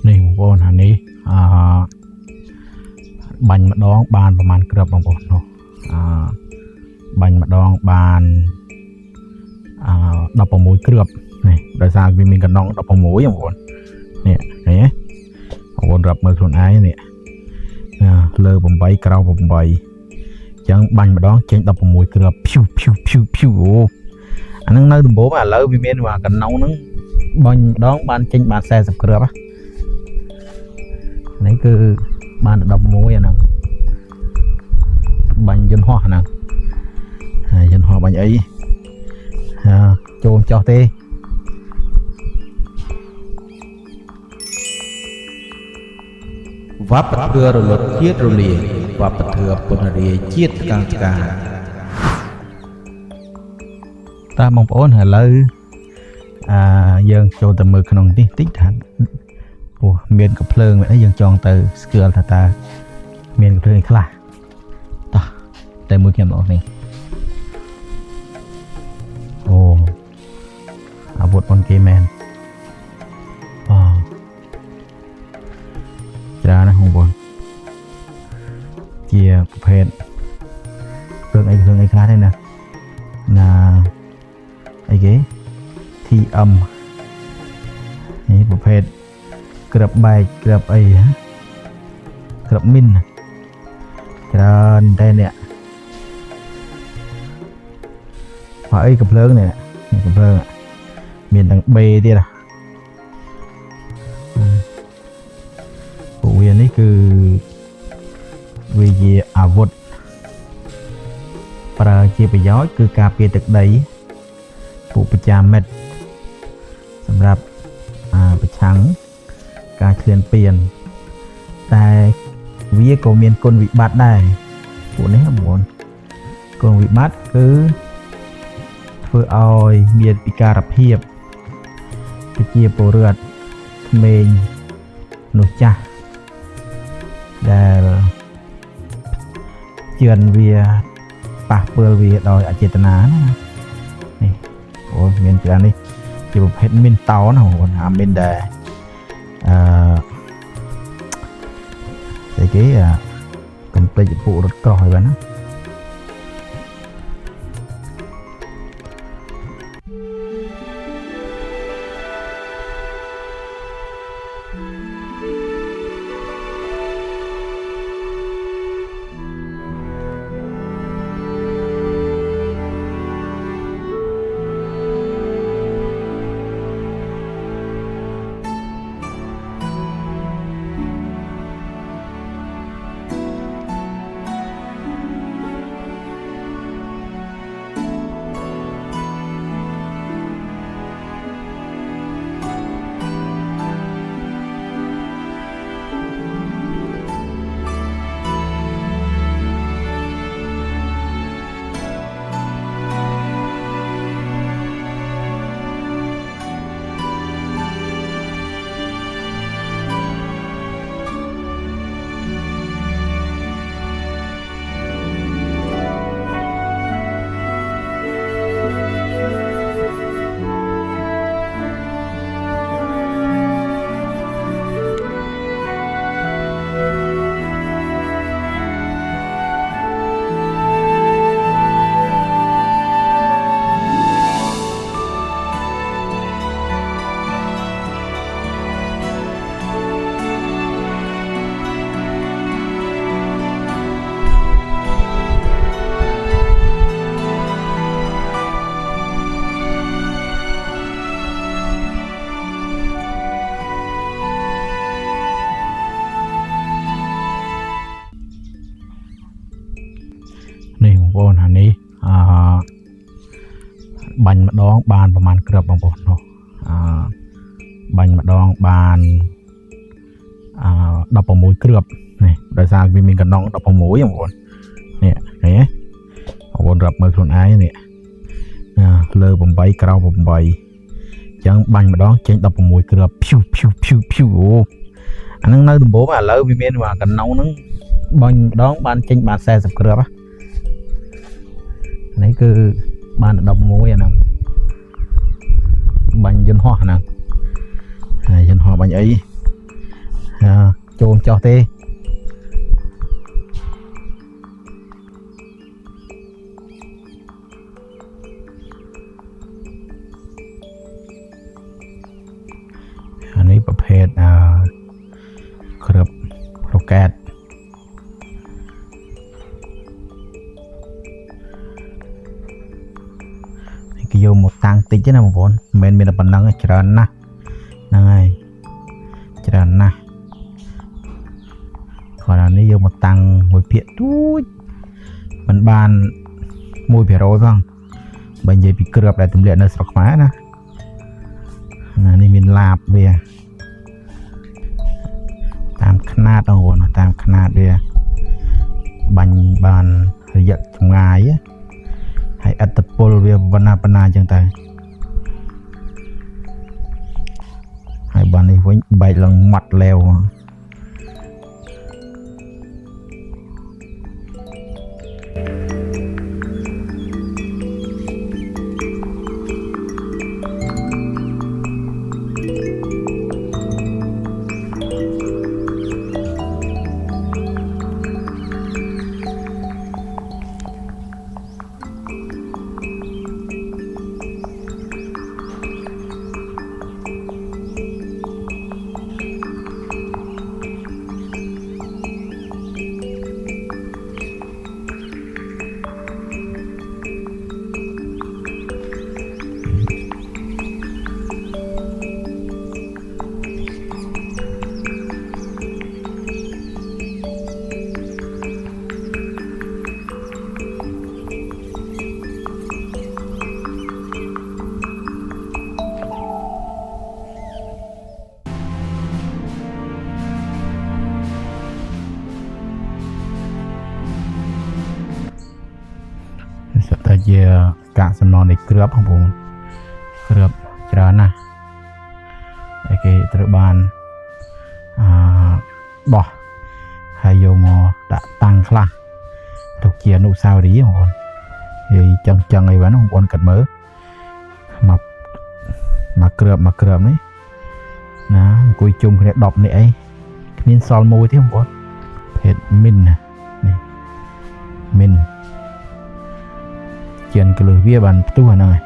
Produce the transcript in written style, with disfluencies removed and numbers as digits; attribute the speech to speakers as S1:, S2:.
S1: នេះបងប្អូនអានេះបាញ់ម្ដងបានប្រហែលគ្រាប់បងប្អូននោះបាញ់ម្ដងបាន16គ្រាប់នេះដោយសារវាមានកណ្ដុង16បងប្អូននេះឃើញទេបងប្អូនរាប់មើលខ្លួនឯងនេះលើ8ក្រោម8អញ្ចឹងបាញ់ម្ដងចេញ16គ្រាប់ភីវអូអាហ្នឹងនៅដំបូងឥឡូវវាមានកណ្ដុងហ្នឹងបាញ់ម្ដងបានចេញបាន40គ្រាប់នេះគឺបាន16អាហ្នឹងបាញ់យន្តហោះអាហ្នឹងហើយយន្តហោះបាញ់អីចូលចោះទេ
S2: វប្បធម៌រលត់ជាតិរលាយវប្បធម៌ពនរាយជាតិកាំងឆ្កា
S1: តើបងប្អូនឥឡូវយើងចូលទៅមើលក្នុងនេះតិចថាពោះមានកំភ្លើងអីយើងចង់ទៅស្គាល់ថាតើមានកំភ្លើងខ្លះតោះតែមើលខ្ញុំបងប្អូននេះអូអាវុធប៉ុនគេមែនច្រើនណាស់បងប្អូនជាប្រភេទគ្រឿងអីខ្លះទេណាអីគេ TM នេះប្រភេទក្របបែកក្របអីក្របមីនច្រើនតែនេះហើយអីកំភ្លើងនេះកំភ្លើងមានទាំង B ទៀតពួកវានេះគឺវាជាអាវុធប្រើជាប្រយោជន៍គឺការពារទឹកដីពួកប្រចាំមិត្តសម្រាប់ប្រឆាំងការឈ្លានពានតែវាក៏មានគុណវិបត្តិដែរពួកនេះបងប្អូនគុណវិបត្តិគឺធ្វើឲ្យមានពិការភាពប្រជាពលរដ្ឋក្មេងនោះចាស់ដែលជឿនវាប៉ះពាល់វាដោយអចេតនាណានេះអូមានច្រើននេះជាប្រភេទមីនតោណាបងប្អូនអាមីនដែលស្អីគេកំភ្លេចពួករត់ក្រោះហើយបាទណានេះបងប្អូនអានេះបាញ់ម្ដងបានប្រហែលគ្រាប់បងប្អូននោះបាញ់ម្ដងបាន16គ្រាប់នេះដោយសារវាមានកណ្ដុង16បងប្អូននេះឃើញទេបងប្អូនរាប់មើលខ្លួនឯងនេះលើ8ក្រោម8អញ្ចឹងបាញ់ម្ដងចេញ16គ្រាប់ភីវអូអាហ្នឹងនៅដំបូងឥឡូវវាមានកណ្ដុងហ្នឹងបាញ់ម្ដងបានចេញបាន40គ្រាប់នេះគឺបាន16អាហ្នឹងបាញ់យន្តហោះអាហ្នឹងហើយយន្តហោះបាញ់អី chôn cho têอันนี้ประเภทเครือบโรแกตนี่ก็โยมหมดตังติดchứ nào một bốn mình là bản năng chả na này chả na còn là nếu một tăng một phiện túi mình bàn mùi phía rồi vâng bây giờ bị cướp lại tùm lệ nó sọc má nè này mình lạp về tam khát đâu nó tam khát về bánh bàn giật trong ngày á hay ăn tập pol về pana chẳng tay hai bàn này với bảy lần mặt leo tại vì cả sầm nón này cướp không buồn cướp chờ nè cái tự bàn bỏ hay vô mò đã tăng khla thuộc chia nụ sao đi không buồn thì chân này vẫn không buồn cần mớ mà cướp đấy nè cùi chung cái đọc này ấy min sol môi thế không buồn hết min nè min chuyện cái lưỡi bia bàn tu hả này